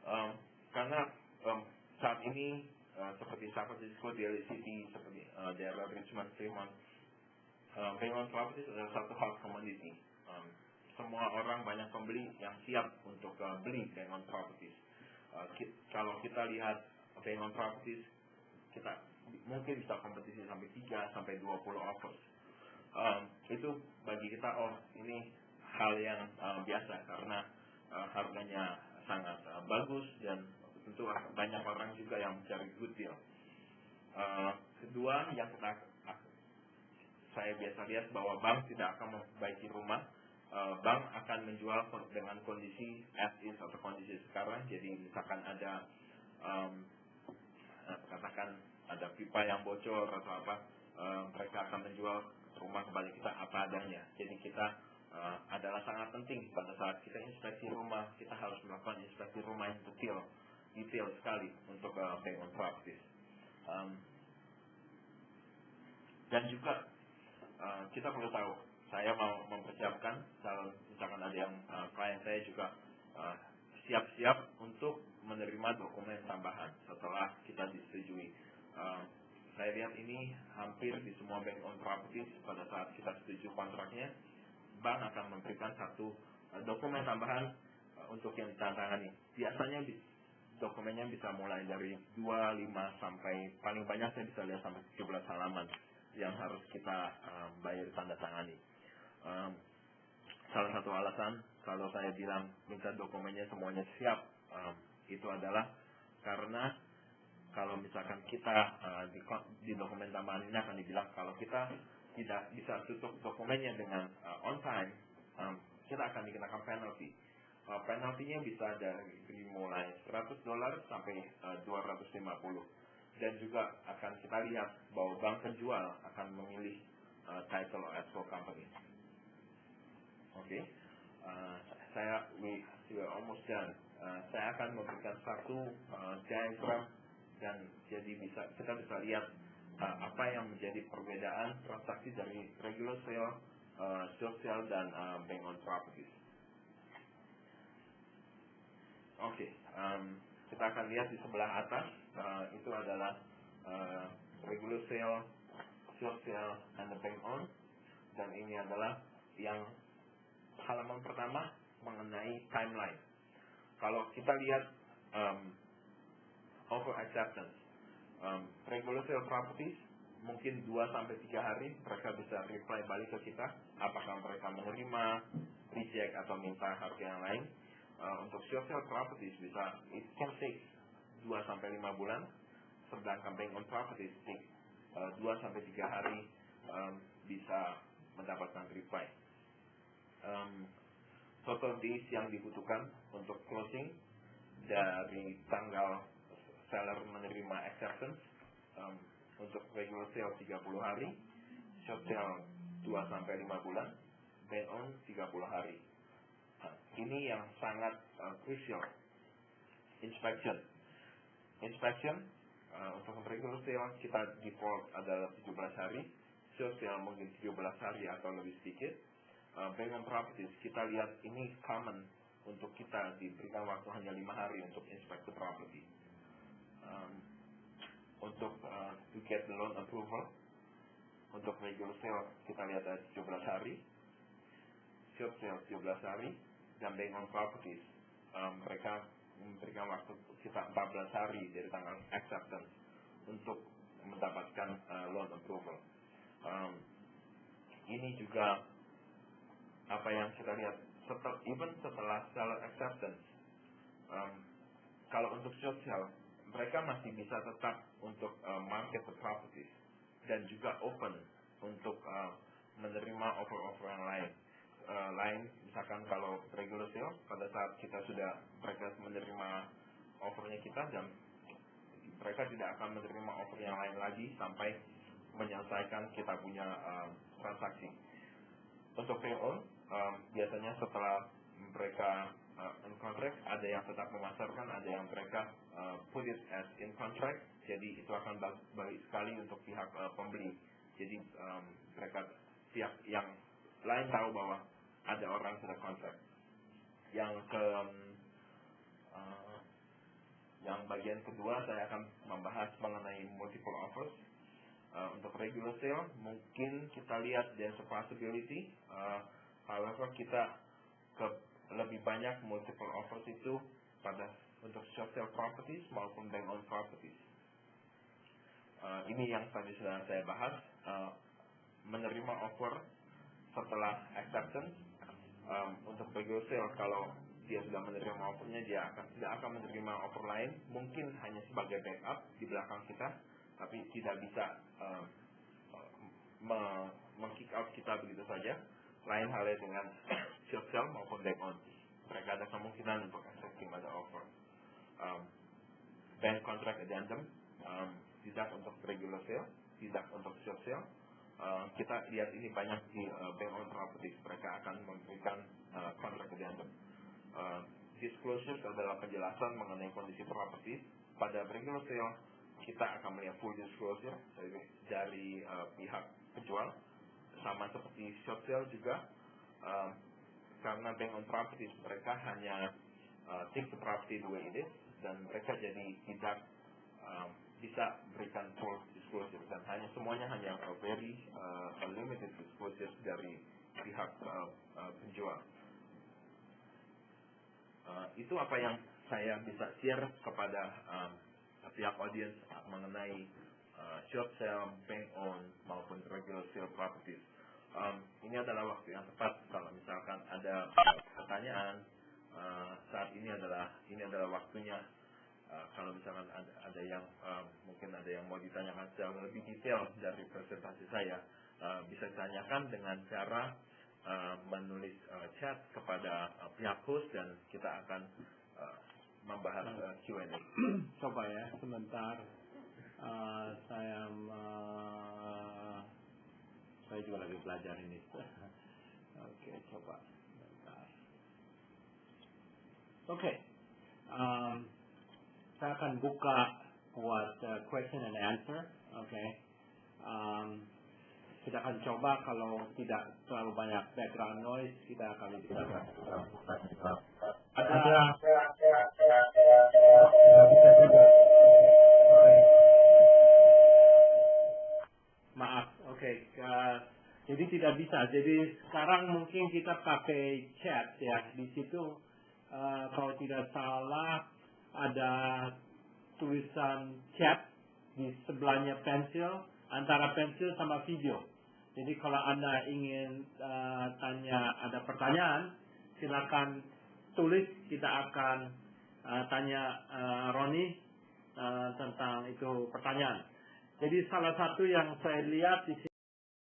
Um, karena saat ini seperti San Francisco, Daly City, seperti daerah Richmond, Fremont, bank on properties adalah satu hal komoditi. Semua orang, banyak pembeli yang siap untuk beli bank on properties. Kalau kita lihat bank on properties, kita mungkin bisa kompetisi sampai 3 sampai 20 offers. Itu bagi kita, ini hal yang biasa karena harganya sangat bagus dan tentu banyak orang juga yang mencari good deal. Kedua, yang saya biasa lihat bahwa bank tidak akan memperbaiki rumah. Bank akan menjual dengan kondisi as is atau kondisi sekarang. Jadi misalkan ada katakan ada pipa yang bocor atau apa, mereka akan menjual rumah kepada kita apa adanya. Jadi kita adalah sangat penting pada saat kita inspeksi rumah, kita harus melakukan inspeksi rumah yang detail sekali untuk bank on properties. Dan juga kita perlu tahu, saya mau mempersiapkan kalau misalkan ada yang klien saya juga siap-siap untuk menerima dokumen tambahan setelah kita disetujui. Saya lihat ini hampir di semua bank on properties pada saat kita setuju kontraknya, bank akan memberikan satu dokumen tambahan untuk yang ditandatangani. Biasanya dokumennya bisa mulai dari 2, 5 sampai paling banyak saya bisa lihat sampai 17 halaman yang harus kita bayar tanda tangani. Salah satu alasan kalau saya bilang minta dokumennya semuanya siap, itu adalah karena kalau misalkan kita di dokumen tambahan ini akan dibilang kalau kita tidak bisa tutup dokumennya dengan on time, kita akan dikenakan penalty. Penaltinya bisa dari mulai $100 sampai 250. Dan juga akan kita lihat bahwa bank penjual akan memilih title or escrow company. Oke, we are almost done. Saya akan memberikan satu diagram dan jadi kita bisa lihat apa yang menjadi perbedaan transaksi dari regular sale, short sale dan bank on properties. Oke, kita akan lihat di sebelah atas, itu adalah regular sale, short sale, and the bank on. Dan ini adalah yang halaman pertama mengenai timeline. Kalau kita lihat offer acceptance, regular sale properties mungkin 2-3 hari mereka bisa reply balik ke kita apakah mereka menerima, reject atau minta harga yang lain. Untuk short sale properties bisa it can take 2-5 bulan, sedangkan bank on properties take 2-3 hari bisa mendapatkan reply. Total days yang dibutuhkan untuk closing dari tanggal seller menerima acceptance, untuk regular sale 30 hari, short sale 2-5 bulan, bank on 30 hari. Ini yang sangat crucial. Inspection untuk regular sale kita default adalah 17 hari, short sale mungkin 17 hari atau lebih sedikit. Bank on properties kita lihat ini common untuk kita diberikan waktu hanya 5 hari untuk inspect the property. Untuk to get the loan approval, untuk regular sale kita lihat ada 17 hari, short sale 17 hari, dan bank on properties mereka memberikan waktu kita 14 hari dari tanggal acceptance untuk mendapatkan loan approval. Ini juga apa yang kita lihat setelah seller acceptance. Kalau untuk short sale mereka masih bisa tetap untuk market the properties dan juga open untuk menerima offer-offer yang lain. Misalkan kalau regular sale pada saat kita sudah mereka menerima offernya kita dan mereka tidak akan menerima offer yang lain lagi sampai menyelesaikan kita punya transaksi. Untuk pay on biasanya setelah mereka in contract, ada yang tetap memasarkan, ada yang mereka put it as in contract, jadi itu akan baik sekali untuk pihak pembeli. Jadi mereka pihak yang lain tahu bahwa ada orang sudah kontrak. Yang Yang bagian kedua saya akan membahas mengenai multiple offers. Untuk regular sale mungkin kita lihat there's a possibility, however kita lebih banyak multiple offers itu untuk short sale properties maupun bank owned properties. Ini yang tadi sudah saya bahas, menerima offer setelah acceptance. Untuk regular sale kalau dia sudah menerima offernya, dia tidak akan menerima offer lain, mungkin hanya sebagai backup di belakang kita, tapi tidak bisa kick out kita begitu saja. Lain halnya dengan short sale maupun bank owned, mereka ada kemungkinan untuk accepting ada offer. Bank contract addendum, tidak untuk regular sale, tidak untuk short sale. Kita lihat ini banyak di bank owned properties, mereka akan memberikan contract addendum. Disclosures adalah penjelasan mengenai kondisi properties. Pada regular sale kita akan melihat full disclosure dari pihak penjual, sama seperti short sale juga. Karena bank owned properties mereka hanya take the property the way it is, dan mereka jadi tidak bisa berikan full disclosure, dan semuanya hanya very limited disclosure dari pihak penjual. Itu apa yang saya bisa share kepada pihak audience mengenai short sale, bank owned maupun regular sale properties. Ini adalah waktu yang tepat kalau misalkan ada pertanyaan. Saat ini adalah waktunya. Kalau misalkan ada yang mungkin ada yang mau ditanyakan secara lebih detail dari presentasi saya, bisa ditanyakan dengan cara menulis chat kepada pihak host, dan kita akan membahas Q&A. Coba ya, sebentar. Saya juga lagi belajar ini. Oke, coba sebentar. Oke. Saya akan buka buat question and answer. Oke. Kita akan coba, kalau tidak terlalu banyak background noise, kita akan bisa maaf, oke. Jadi tidak bisa. Jadi sekarang mungkin kita pakai chat ya. Di situ kalau tidak salah ada tulisan chat di sebelahnya pensil, antara pensil sama video. Jadi kalau Anda ingin ada pertanyaan, silakan tulis, kita akan tanya Roni tentang itu pertanyaan. Jadi salah satu yang saya lihat di